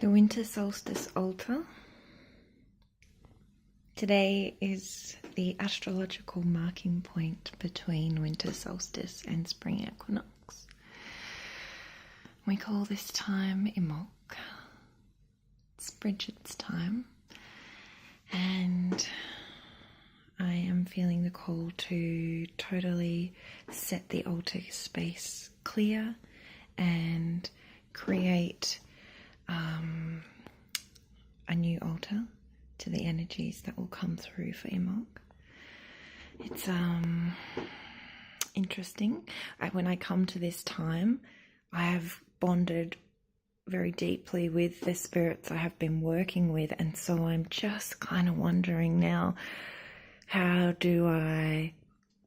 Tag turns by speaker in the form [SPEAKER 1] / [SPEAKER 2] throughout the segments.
[SPEAKER 1] The Winter Solstice Altar. Today is the astrological marking point between winter solstice and spring equinox. We call this time Imbolc. It's Bridget's time, and I am feeling the call to totally set the altar space clear and create a new altar to the energies that will come through for Imbolc. It's interesting. When I come to this time, I have bonded very deeply with the spirits I have been working with, and so I'm just kind of wondering now, how do I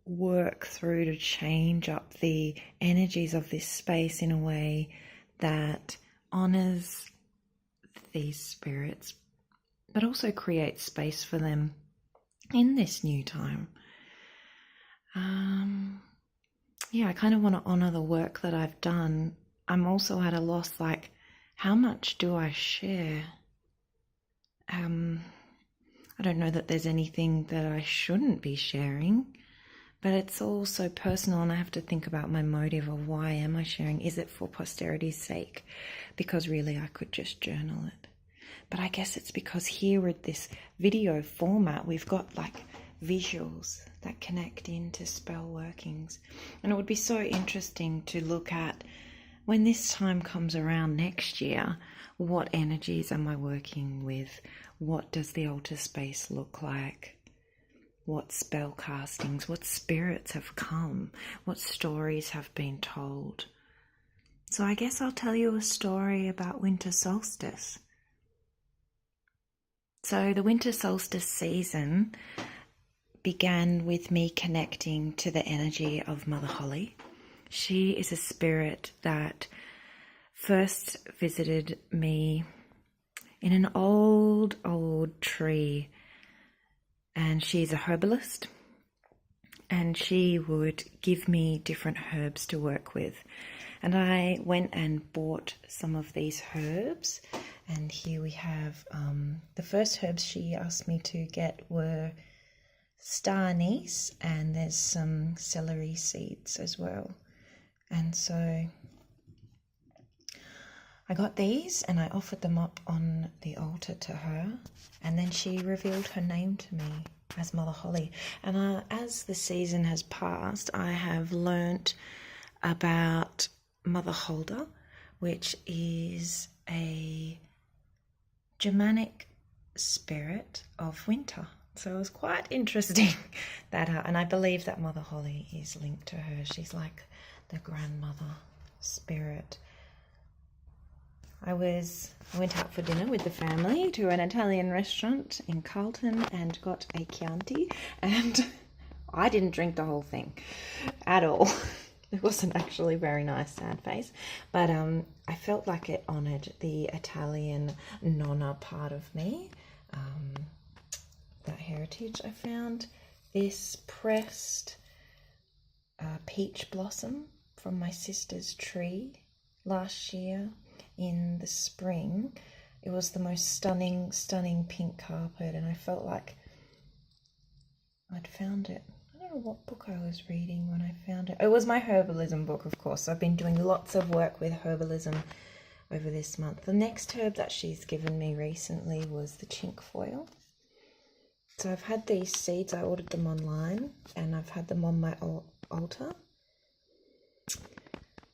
[SPEAKER 1] work through to change up the energies of this space in a way that honors these spirits, but also creates space for them in this new time. I kind of want to honor the work that I've done. I'm also at a loss, like, how much do I share? I don't know that there's anything that I shouldn't be sharing, but it's all so personal, and I have to think about my motive of why am I sharing? Is it for posterity's sake? Because really I could just journal it. But I guess it's because here with this video format, we've got like visuals that connect into spell workings. And it would be so interesting to look at, when this time comes around next year, what energies am I working with? What does the altar space look like? What spell castings, what spirits have come? What stories have been told? So I guess I'll tell you a story about winter solstice. So the winter solstice season began with me connecting to the energy of Mother Holly. She is a spirit that first visited me in an old tree, and she's a herbalist, and she would give me different herbs to work with. And I went and bought some of these herbs, and here we have the first herbs she asked me to get were star anise, and there's some celery seeds as well. And so I got these and I offered them up on the altar to her, and then she revealed her name to me as Mother Holly. And as the season has passed, I have learnt about Mother Holder, which is a Germanic spirit of winter. So it was quite interesting that, and I believe that Mother Holly is linked to her. She's like the grandmother spirit. I went out for dinner with the family to an Italian restaurant in Carlton and got a Chianti, and I didn't drink the whole thing at all. It wasn't actually very nice, sad face, but I felt like it honoured the Italian nonna part of me, that heritage. I found this pressed peach blossom from my sister's tree last year in the spring. It was the most stunning pink carpet, and I felt like I'd found it. I don't know what book I was reading when I found it. It was my herbalism book, of course. I've been doing lots of work with herbalism over this month. The next herb that she's given me recently was the cinquefoil. So I've had these seeds, I ordered them online, and I've had them on my altar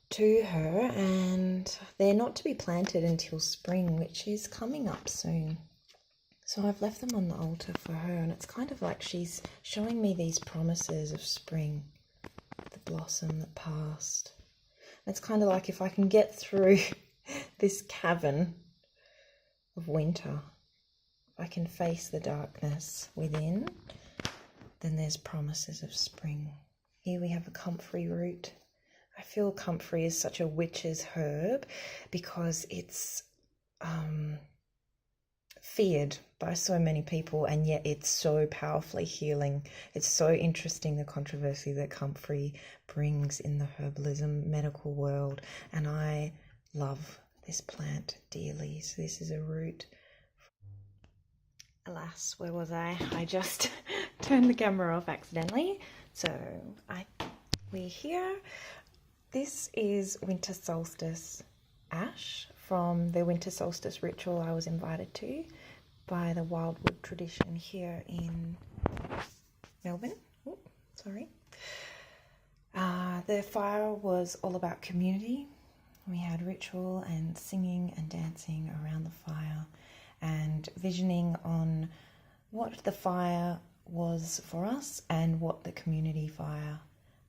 [SPEAKER 1] to her, and they're not to be planted until spring, which is coming up soon. So I've left them on the altar for her, and it's kind of like she's showing me these promises of spring, the blossom that passed. And it's kind of like, if I can get through this cavern of winter, if I can face the darkness within, then there's promises of spring. Here we have a comfrey root. I feel comfrey is such a witch's herb because it's feared by so many people, and yet it's so powerfully healing. It's so interesting, the controversy that comfrey brings in the herbalism medical world, and I love this plant dearly. So this is a root. Alas, where was I? I just turned the camera off accidentally. So we're here. This is Winter Solstice ash from the Winter Solstice ritual I was invited to by the Wildwood tradition here in Melbourne. Oh, sorry. The fire was all about community. We had ritual and singing and dancing around the fire and visioning on what the fire was for us and what the community fire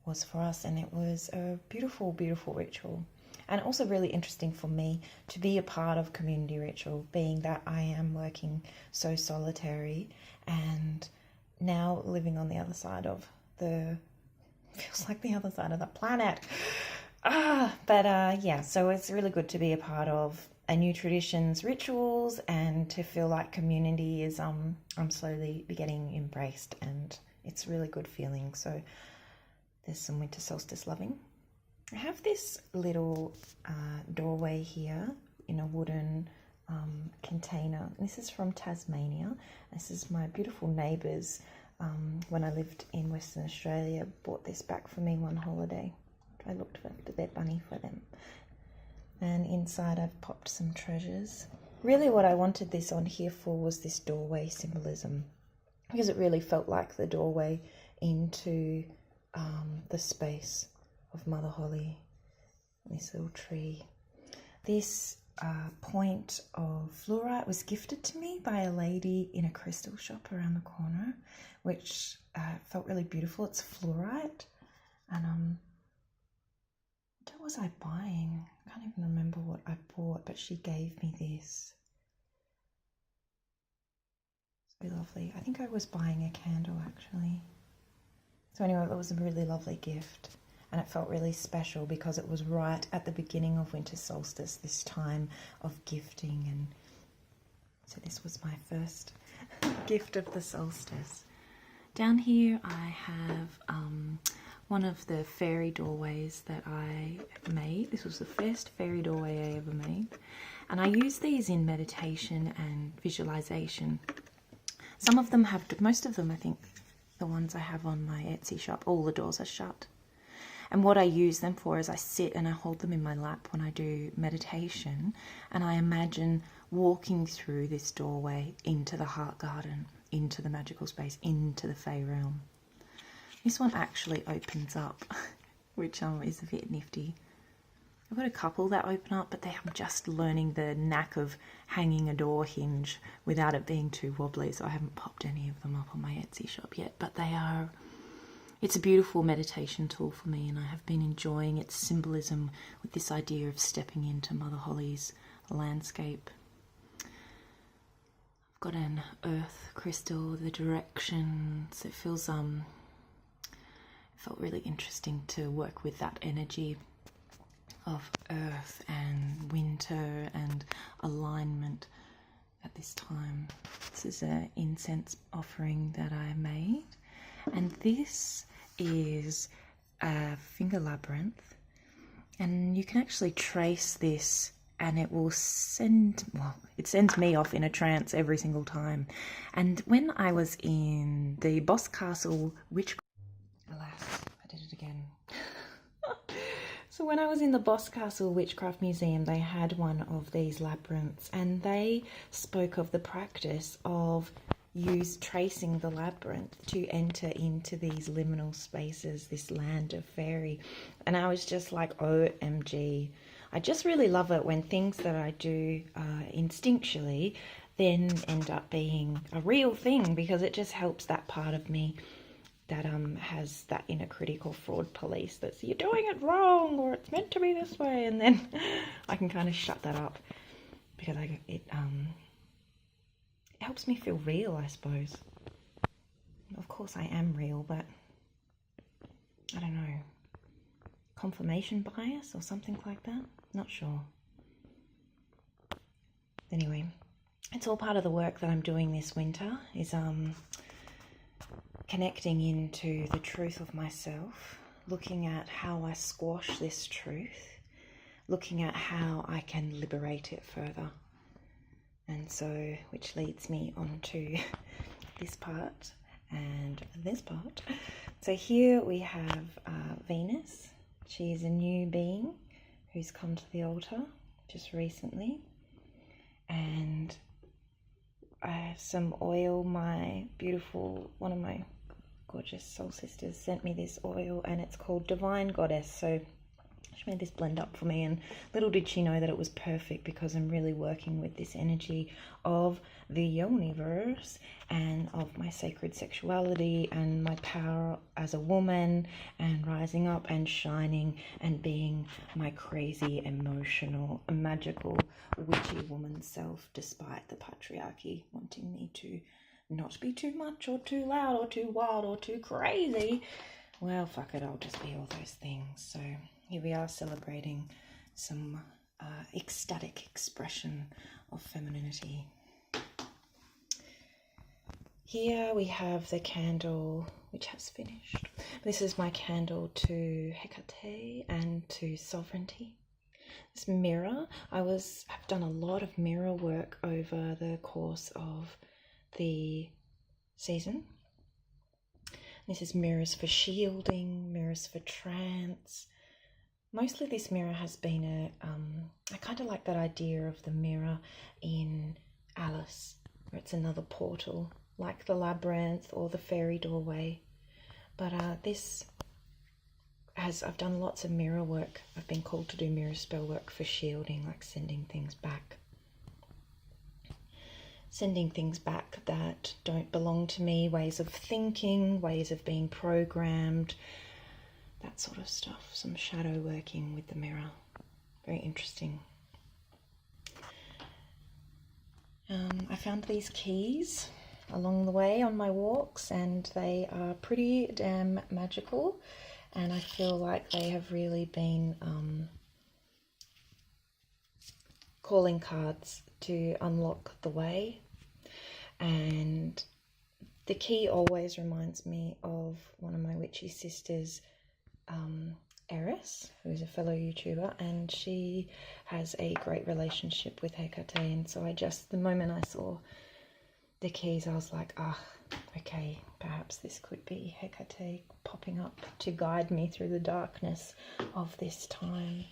[SPEAKER 1] was for us. And it was a beautiful, beautiful ritual. And also really interesting for me to be a part of community ritual, being that I am working so solitary and now living on the other side of feels like the other side of the planet. Yeah, so it's really good to be a part of a new tradition's rituals and to feel like community is I'm slowly getting embraced, and it's a really good feeling. So there's some winter solstice loving. I have this little doorway here in a wooden container. This is from Tasmania. This is my beautiful neighbours. When I lived in Western Australia, bought this back for me one holiday. I looked after their bunny for them. And inside I've popped some treasures. Really what I wanted this on here for was this doorway symbolism, because it really felt like the doorway into the space of Mother Holly, this little tree. This point of fluorite was gifted to me by a lady in a crystal shop around the corner, which felt really beautiful. It's fluorite, and what was I buying? I can't even remember what I bought, but she gave me this. It's really lovely. I think I was buying a candle actually. So anyway, it was a really lovely gift. And it felt really special because it was right at the beginning of winter solstice, this time of gifting. And so this was my first gift of the solstice. Down here I have one of the fairy doorways that I made. This was the first fairy doorway I ever made. And I use these in meditation and visualization. Some of them have, most of them I think, the ones I have on my Etsy shop, all the doors are shut. And what I use them for is I sit and I hold them in my lap when I do meditation, and I imagine walking through this doorway into the heart garden, into the magical space, into the Fey realm. This one actually opens up, which is a bit nifty. I've got a couple that open up, but I'm just learning the knack of hanging a door hinge without it being too wobbly, so I haven't popped any of them up on my Etsy shop yet, but it's a beautiful meditation tool for me, and I have been enjoying its symbolism with this idea of stepping into Mother Holly's landscape. I've got an earth crystal, the directions. It felt really interesting to work with that energy of earth and winter and alignment at this time. This is an incense offering that I made, and this is a finger labyrinth, and you can actually trace this and it will it sends me off in a trance every single time. And when I was in the Boscastle Witchcraft, alas, I did it again. So when I was in the Boscastle Witchcraft Museum, they had one of these labyrinths, and they spoke of the practice of tracing the labyrinth to enter into these liminal spaces, this land of fairy. And I was just like, OMG. I just really love it when things that I do instinctually then end up being a real thing, because it just helps that part of me that has that inner critical fraud police that's, you're doing it wrong, or it's meant to be this way, and then I can kind of shut that up, because it helps me feel real, I suppose. Of course I am real, but I don't know, confirmation bias or something like that? Not sure. Anyway, it's all part of the work that I'm doing this winter, is connecting into the truth of myself, looking at how I squash this truth, looking at how I can liberate it further. And so, which leads me on to this part and this part. So here we have Venus. She's a new being who's come to the altar just recently. And I have some oil. One of my gorgeous soul sisters sent me this oil, and it's called Divine Goddess. So she made this blend up for me, and little did she know that it was perfect, because I'm really working with this energy of the universe and of my sacred sexuality and my power as a woman, and rising up and shining and being my crazy, emotional, magical, witchy woman self, despite the patriarchy wanting me to not be too much or too loud or too wild or too crazy. Well, fuck it, I'll just be all those things. So here we are celebrating some ecstatic expression of femininity. Here we have the candle, which has finished. This is my candle to Hecate and to sovereignty. This mirror, I've done a lot of mirror work over the course of the season. This is mirrors for shielding, mirrors for trance. Mostly this mirror has been I kind of like that idea of the mirror in Alice, where it's another portal, like the labyrinth or the fairy doorway. But I've done lots of mirror work. I've been called to do mirror spell work for shielding, like sending things back. Sending things back that don't belong to me, ways of thinking, ways of being programmed, that sort of stuff. Some shadow working with the mirror. Very interesting. I found these keys along the way on my walks, and they are pretty damn magical, and I feel like they have really been calling cards to unlock the way. And the key always reminds me of one of my witchy sisters, Eris, who is a fellow YouTuber, and she has a great relationship with Hecate. And so the moment I saw the keys, I was like, okay, perhaps this could be Hecate popping up to guide me through the darkness of this time.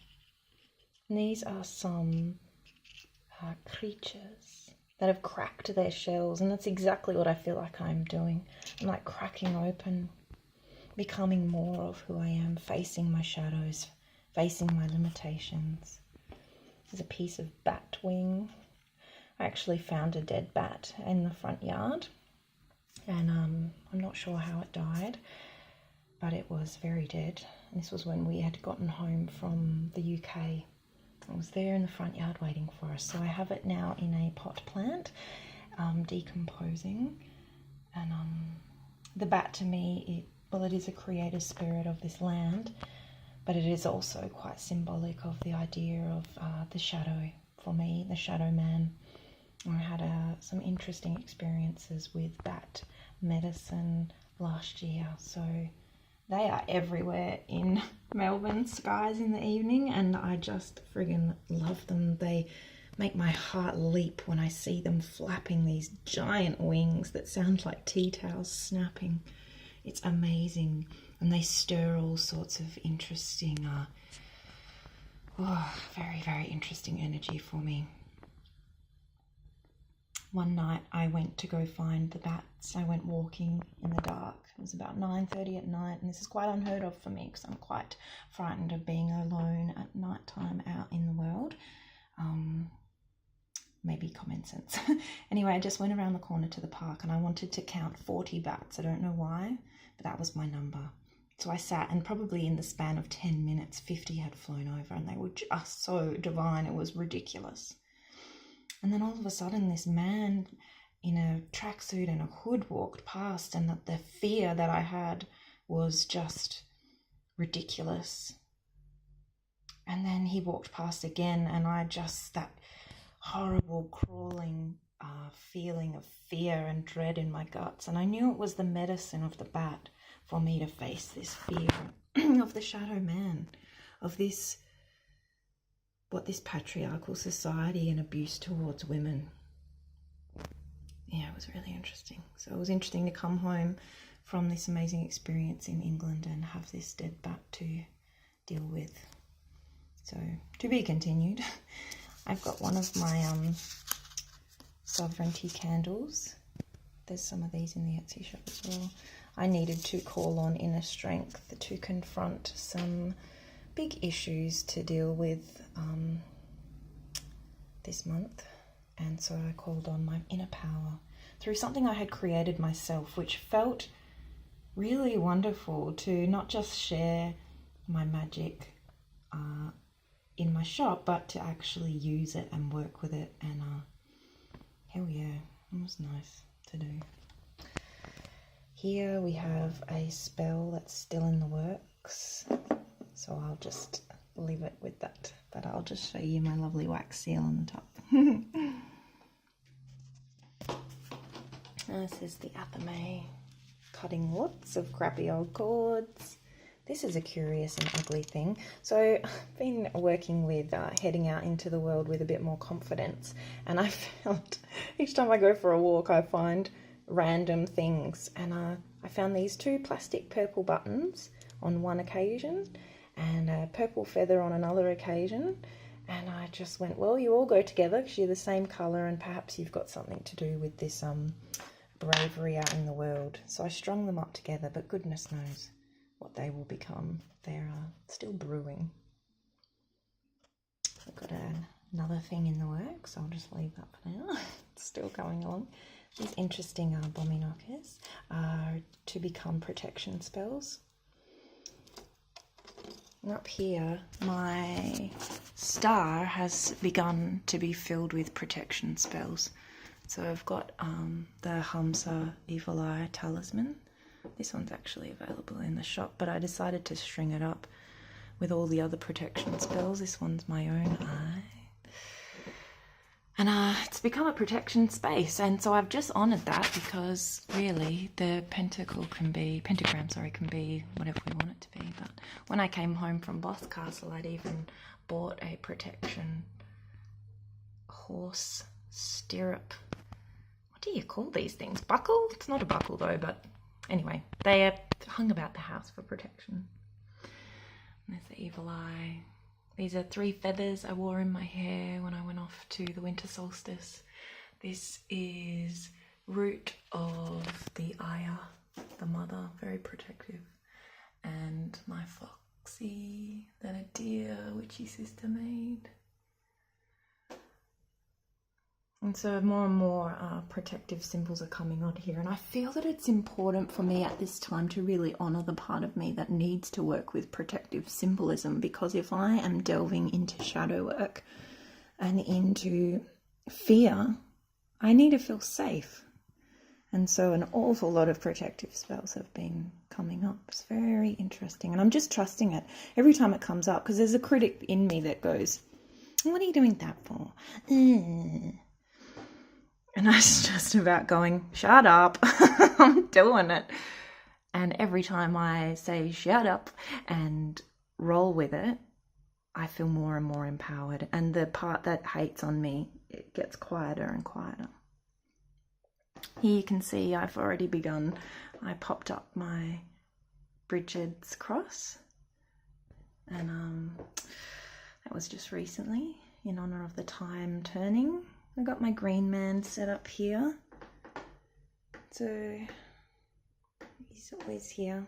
[SPEAKER 1] And these are some creatures that have cracked their shells, and that's exactly what I feel like I'm doing. I'm like cracking open, becoming more of who I am, facing my shadows, facing my limitations. There's a piece of bat wing. I actually found a dead bat in the front yard, and I'm not sure how it died, but it was very dead. And this was when we had gotten home from the UK. It was there in the front yard waiting for us. So I have it now in a pot plant, decomposing. And the bat to me, it is a creator spirit of this land, but it is also quite symbolic of the idea of the shadow for me, the shadow man. I had some interesting experiences with bat medicine last year, so they are everywhere in Melbourne skies in the evening, and I just friggin' love them. They make my heart leap when I see them flapping these giant wings that sound like tea towels snapping. It's amazing, and they stir all sorts of interesting, very, very interesting energy for me. One night I went to go find the bats. I went walking in the dark. It was about 9:30 at night, and this is quite unheard of for me because I'm quite frightened of being alone at night time out in the world. Maybe common sense. Anyway, I just went around the corner to the park, and I wanted to count 40 bats. I don't know why, but that was my number. So I sat, and probably in the span of 10 minutes, 50 had flown over, and they were just so divine. It was ridiculous. And then all of a sudden, this man in a tracksuit and a hood walked past, and the fear that I had was just ridiculous. And then he walked past again, and that horrible crawling feeling of fear and dread in my guts. And I knew it was the medicine of the bat for me to face this fear of the shadow man, of this what this patriarchal society and abuse towards women. Yeah, it was really interesting. So it was interesting to come home from this amazing experience in England and have this dead bat to deal with. So to be continued. I've got one of my sovereignty candles. There's some of these in the Etsy shop as well. I needed to call on inner strength to confront some big issues to deal with this month. And so I called on my inner power through something I had created myself, which felt really wonderful to not just share my magic in my shop, but to actually use it and work with it. And hell yeah, it was nice to do. Here we have a spell that's still in the works, so I'll just leave it with that, but I'll just show you my lovely wax seal on the top. This is the Athame, cutting lots of crappy old cords. This is a curious and ugly thing. So I've been working with heading out into the world with a bit more confidence, and I found each time I go for a walk I find random things, and I found these two plastic purple buttons on one occasion and a purple feather on another occasion, and I just went, well, you all go together because you're the same colour and perhaps you've got something to do with this bravery out in the world. So I strung them up together, but goodness knows what they will become. They're still brewing. I've got another thing in the works. I'll just leave that for now. It's still going along. These interesting bommy knockers are to become protection spells. And up here, my star has begun to be filled with protection spells. So I've got the Hamsa Evil Eye Talisman. This one's actually available in the shop, but I decided to string it up with all the other protection spells. This one's my own eye. And it's become a protection space, and so I've just honoured that because really the pentagram can be whatever we want it to be. But when I came home from Boss Castle, I'd even bought a protection horse stirrup. What do you call these things? Buckle? It's not a buckle though, but anyway, they are hung about the house for protection. And there's the evil eye. These are 3 feathers I wore in my hair when I went off to the winter solstice. This is root of the Aya, the mother, very protective. And my foxy, then a deer witchy sister made. And so more and more protective symbols are coming on here, and I feel that it's important for me at this time to really honour the part of me that needs to work with protective symbolism, because if I am delving into shadow work and into fear, I need to feel safe. And so an awful lot of protective spells have been coming up. It's very interesting, and I'm just trusting it every time it comes up, because there's a critic in me that goes, what are you doing that for? And I was just about going, shut up, I'm doing it. And every time I say shut up and roll with it, I feel more and more empowered. And the part that hates on me, it gets quieter and quieter. Here you can see I've already begun. I popped up my Bridget's cross. And that was just recently in honour of the time turning. I got my green man set up here, so he's always here.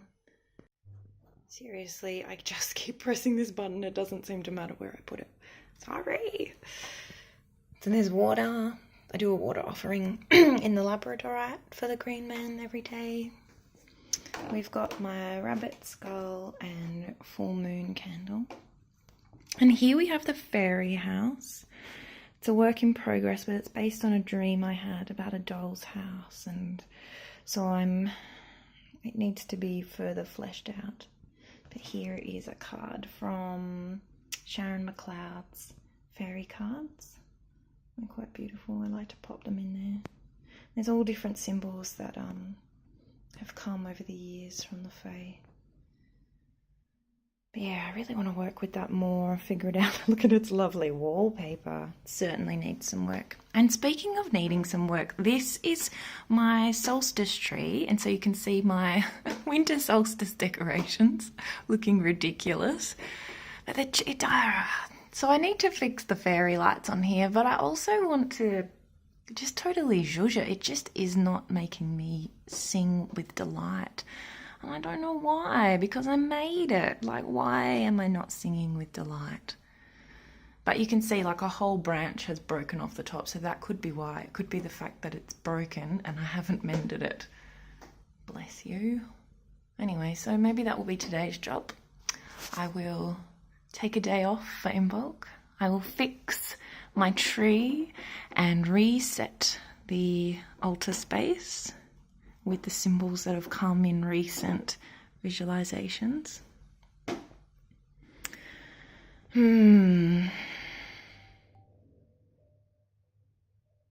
[SPEAKER 1] Seriously, I just keep pressing this button. It doesn't seem to matter where I put it. Sorry. So there's water. I do a water offering in the labradorite for the green man every day. We've got my rabbit skull and full moon candle. And here we have the fairy house. It's a work in progress, but it's based on a dream I had about a doll's house, and so it needs to be further fleshed out. But here is a card from Sharon McLeod's fairy cards. They're quite beautiful. I like to pop them in there. There's all different symbols that have come over the years from the Fae. Yeah, I really want to work with that more, figure it out. Look at its lovely wallpaper. Certainly needs some work. And speaking of needing some work, this is my solstice tree, and so you can see my winter solstice decorations looking ridiculous. But so I need to fix the fairy lights on here, but I also want to just totally zhuzh it. It just is not making me sing with delight. And I don't know why, because I made it. Like, why am I not singing with delight? But you can see like a whole branch has broken off the top, so that could be why. It could be the fact that it's broken and I haven't mended it. Bless you. Anyway, so maybe that will be today's job. I will take a day off for Imbolc. I will fix my tree and reset the altar space with the symbols that have come in recent visualizations.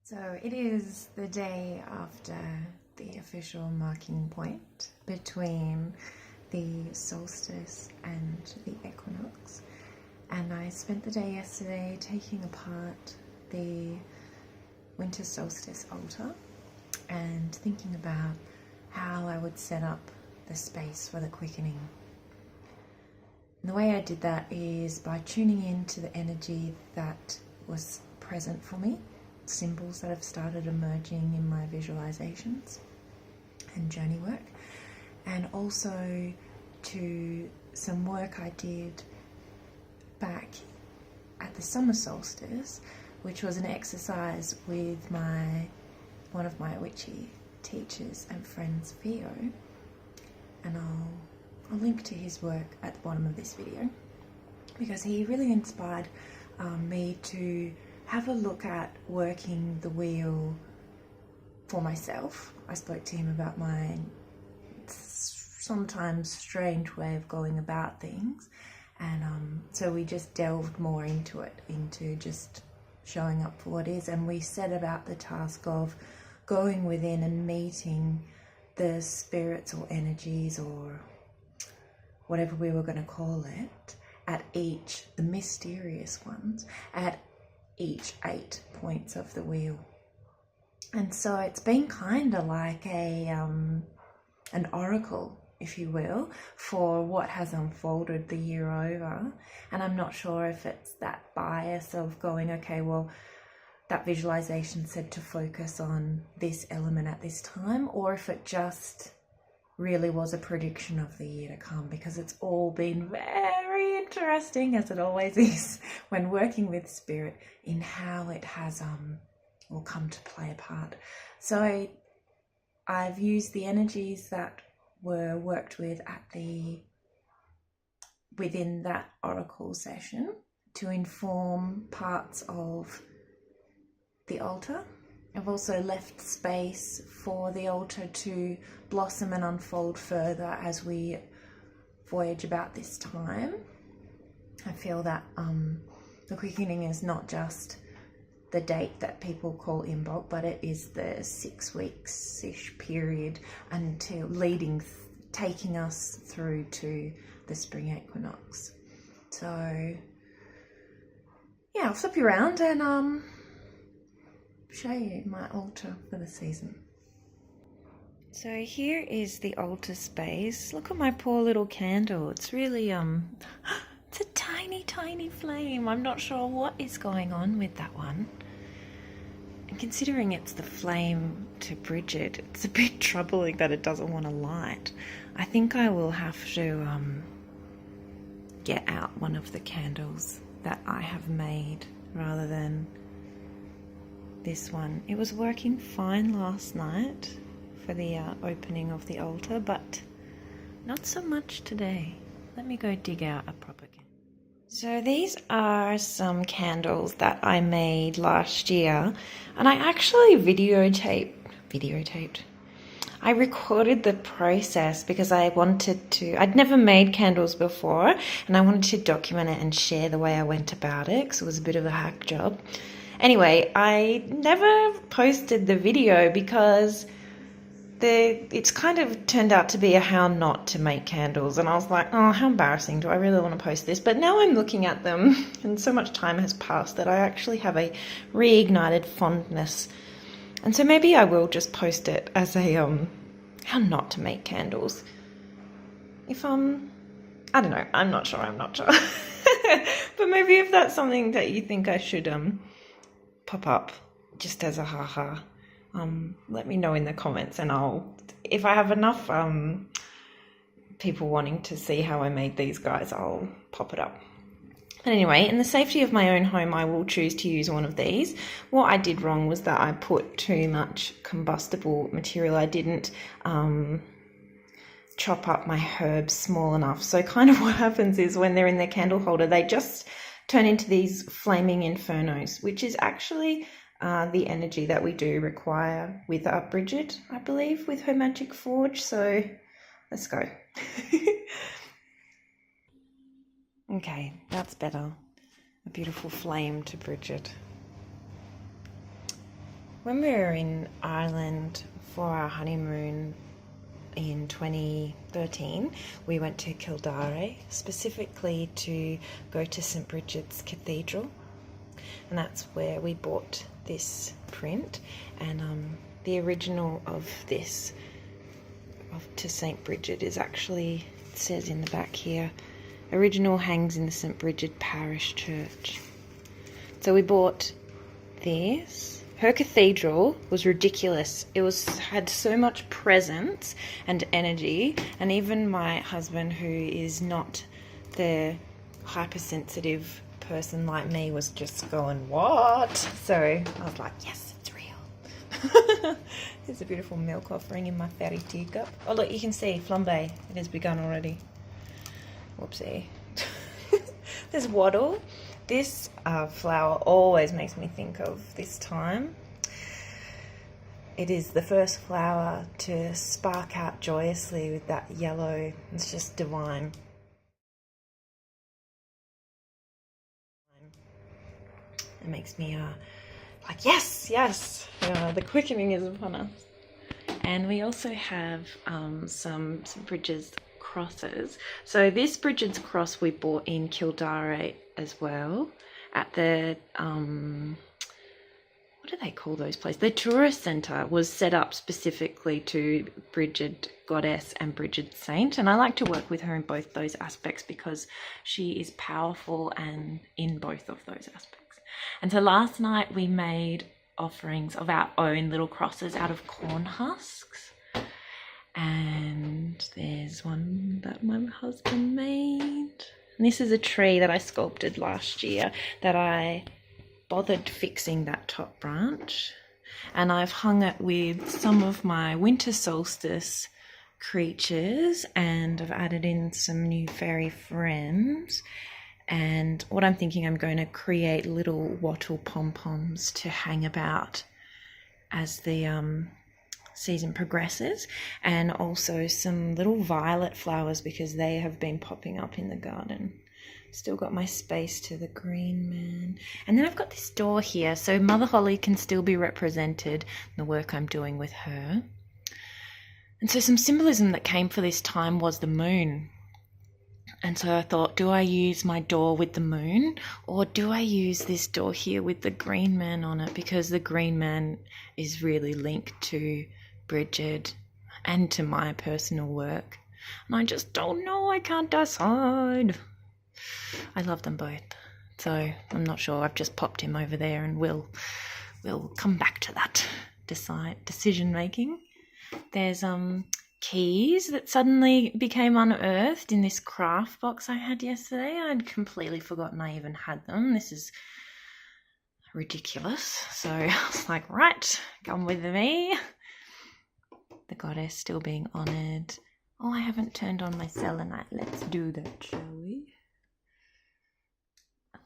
[SPEAKER 1] So it is the day after the official marking point between the solstice and the equinox, and I spent the day yesterday taking apart the Winter Solstice Altar and thinking about how I would set up the space for the quickening. And the way I did that is by tuning into the energy that was present for me, symbols that have started emerging in my visualizations and journey work, and also to some work I did back at the summer solstice, which was an exercise with one of my witchy teachers and friends, Theo, and I'll link to his work at the bottom of this video, because he really inspired me to have a look at working the wheel for myself. I spoke to him about my sometimes strange way of going about things, and so we just delved more into it, into just showing up for what is, and we set about the task of going within and meeting the spirits or energies or whatever we were going to call it at each, the mysterious ones, at each 8 points of the wheel. And so it's been kind of like an oracle, if you will, for what has unfolded the year over. And I'm not sure if it's that bias of going, okay, well, that visualization said to focus on this element at this time, or if it just really was a prediction of the year to come, because it's all been very interesting, as it always is when working with spirit, in how it has will come to play a part. So I've used the energies that were worked with at within that oracle session to inform parts of the altar. I've also left space for the altar to blossom and unfold further as we voyage about this time. I feel that the quickening is not just the date that people call Imbolc, but it is the 6 weeks-ish period until taking us through to the spring equinox. So yeah, I'll flip you around and show you my altar for the season. So here is the altar space. Look at my poor little candle. It's really it's a tiny flame. I'm not sure what is going on with that one. And considering it's the flame to Bridget, it's a bit troubling that it doesn't want to light. I think I will have to get out one of the candles that I have made rather than this one. It was working fine last night for the opening of the altar, but not so much today. Let me go dig out a proper candle. So these are some candles that I made last year, and I actually videotaped. I recorded the process because I wanted to, I'd never made candles before, and I wanted to document it and share the way I went about it, because it was a bit of a hack job. Anyway, I never posted the video because it's kind of turned out to be a how not to make candles, and I was like, oh, how embarrassing, do I really want to post this? But now I'm looking at them and so much time has passed that I actually have a reignited fondness, and so maybe I will just post it as a how not to make candles. If I don't know, I'm not sure but maybe if that's something that you think I should pop up just as a haha, let me know in the comments, and if I have enough people wanting to see how I made these guys, I'll pop it up. But anyway, in the safety of my own home, I will choose to use one of these. What I did wrong was that I put too much combustible material. I didn't chop up my herbs small enough. So kind of what happens is when they're in their candle holder, they just turn into these flaming infernos, which is actually the energy that we do require with Bridget, I believe, with her magic forge. So let's go. Okay, that's better. A beautiful flame to Bridget. When we were in Ireland for our honeymoon in 2013, we went to Kildare, specifically to go to St. Bridget's Cathedral, and that's where we bought this print. And the original of this to St. Bridget is actually, it says in the back here, original hangs in the St. Bridget Parish Church. So we bought this. Her cathedral was ridiculous. It had so much presence and energy, and even my husband, who is not the hypersensitive person like me, was just going, what? So I was like, yes, it's real. There's a beautiful milk offering in my fairy teacup. Oh look, you can see flambe. It has begun already. Whoopsie. There's wattle. This flower always makes me think of this time. It is the first flower to spark out joyously with that yellow. It's just divine. It makes me like, yes, the quickening is upon us. And we also have some Bridget's crosses. So this Bridget's cross we bought in Kildare as well, at the what do they call those places? The tourist centre was set up specifically to Bridget Goddess and Bridget Saint, and I like to work with her in both those aspects because she is powerful and in both of those aspects. And so last night we made offerings of our own little crosses out of corn husks, and there's one that my husband made. And this is a tree that I sculpted last year that I bothered fixing that top branch, and I've hung it with some of my Winter Solstice creatures, and I've added in some new fairy friends. And what I'm thinking, I'm going to create little wattle pom-poms to hang about as the season progresses, and also some little violet flowers because they have been popping up in the garden. Still got my space to the green man. And then I've got this door here, so Mother Holly can still be represented in the work I'm doing with her. And so some symbolism that came for this time was the moon. And so I thought, do I use my door with the moon, or do I use this door here with the green man on it? Because the green man is really linked to Bridget and to my personal work. And I just don't know, I can't decide. I love them both. So I'm not sure, I've just popped him over there, and we'll come back to that decision making. There's keys that suddenly became unearthed in this craft box I had yesterday. I'd completely forgotten I even had them. This is ridiculous. So I was like, right, come with me. The goddess still being honoured. Oh, I haven't turned on my selenite. Let's do that, shall we?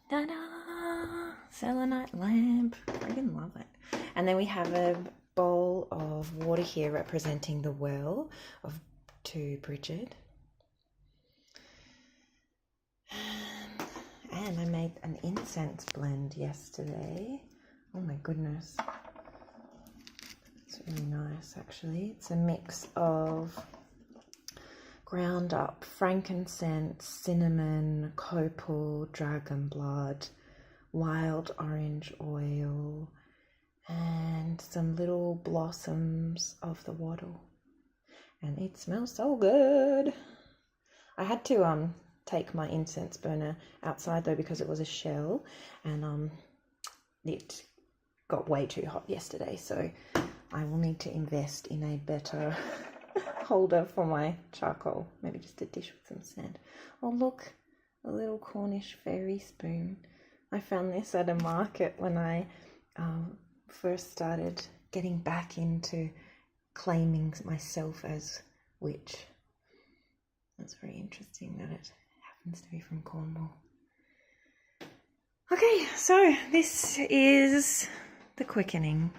[SPEAKER 1] Ta-da! Selenite lamp. I friggin' love it. And then we have a bowl of water here representing the well to Bridget. And I made an incense blend yesterday. Oh my goodness. It's really nice actually. It's a mix of ground up frankincense, cinnamon, copal, dragon blood, wild orange oil, and some little blossoms of the wattle. And it smells so good. I had to take my incense burner outside though because it was a shell, and it got way too hot yesterday, so I will need to invest in a better holder for my charcoal. Maybe just a dish with some sand. Oh look, a little Cornish fairy spoon. I found this at a market when I first started getting back into claiming myself as witch. That's very interesting that it happens to be from Cornwall. Okay, so this is the quickening.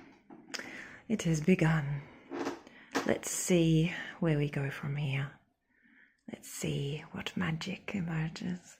[SPEAKER 1] It has begun. Let's see where we go from here. Let's see what magic emerges.